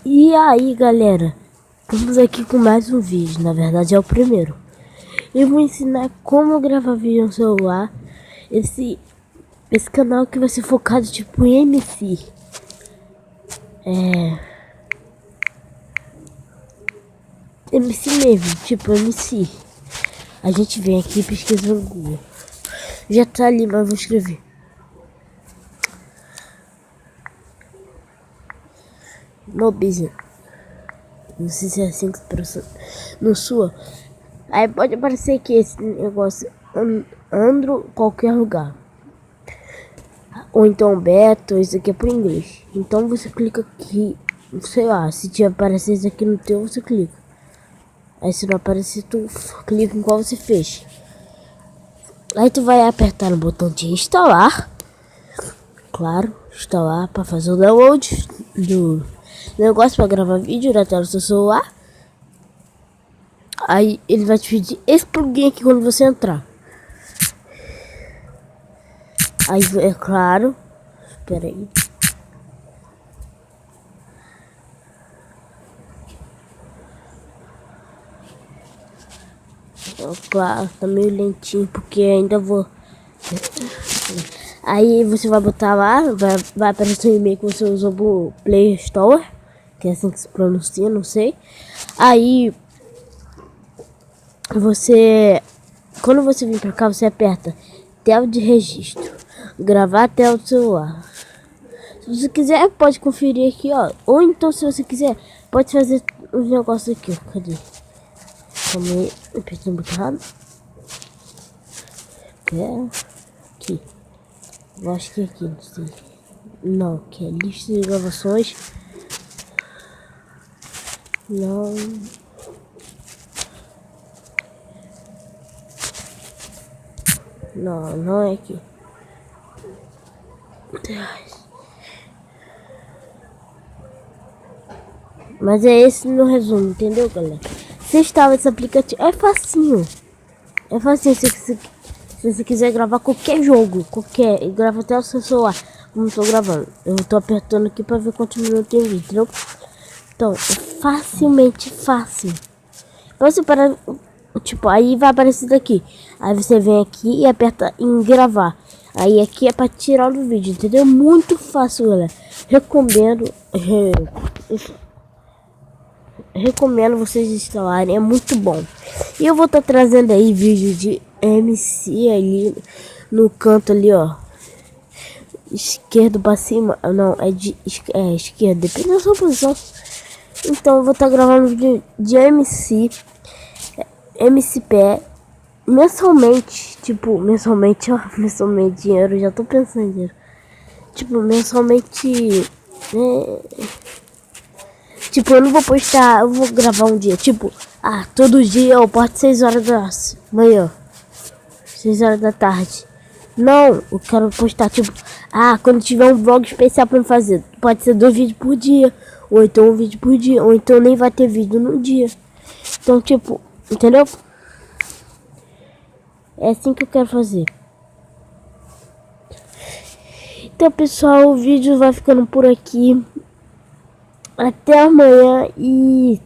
E aí galera, estamos aqui com mais um vídeo, na verdade é o primeiro. Eu vou ensinar como gravar vídeo no celular. Esse canal que vai ser focado tipo em MC. MC mesmo, tipo MC. A gente vem aqui pesquisando no Google. Já tá ali, mas vou escrever. No business. Não sei se é assim que se no sua. Aí pode aparecer aqui esse negócio Andro qualquer lugar. Ou então Beto, isso aqui é por inglês. Então você clica aqui, sei lá, se te aparecer isso aqui no teu, você clica. Aí se não aparecer, tu clica em qual você fez. Aí tu vai apertar no botão de instalar. Claro, instalar para fazer o download do negócio para gravar vídeo na tela do seu celular. Aí ele vai te pedir esse plugin aqui quando você entrar. Aí é claro, espera aí. Claro, tá meio lentinho porque ainda vou. Aí você vai botar lá, vai aparecer um e-mail que você usou pro Play Store, que é assim que se pronuncia, não sei. Aí você, quando você vir pra cá, você aperta tela de registro, gravar a tela do celular. Se você quiser, pode conferir aqui, ó. Ou então, se você quiser, pode fazer uns negócios aqui, ó. Cadê? Calma aí, apertei muito errado. Aqui. Eu acho que é aqui, não sei. Não, que é lista de gravações. Não. Não, não é aqui. Mas é esse no resumo, entendeu, galera? Você instala esse aplicativo, é facinho. É facinho se você quiser gravar qualquer jogo, qualquer, e grava até o seu celular, como eu tô gravando. Eu tô apertando aqui pra ver quantos minutos tem vídeo, entendeu? Então, é facilmente fácil. Você para, tipo, aí vai aparecer daqui. Aí você vem aqui e aperta em gravar. Aí aqui é pra tirar do vídeo, entendeu? Muito fácil, galera. Recomendo vocês instalarem, é muito bom. E eu vou estar trazendo aí vídeo de MC ali no canto ali, ó. Esquerdo pra cima, não, é de esquerda, depende da sua posição. Então eu vou estar gravando vídeo de MCP mensalmente, tipo, mensalmente, ó, mensalmente dinheiro, já tô pensando em dinheiro. Tipo, mensalmente, tipo, eu não vou postar, eu vou gravar um dia, tipo, todo dia eu posto 6 horas da manhã, 6 horas da tarde. Não, eu quero postar, tipo, quando tiver um vlog especial pra me fazer, pode ser 2 vídeos por dia, ou então um vídeo por dia, ou então nem vai ter vídeo no dia. Então, tipo, entendeu? É assim que eu quero fazer. Então, pessoal, o vídeo vai ficando por aqui. Até amanhã e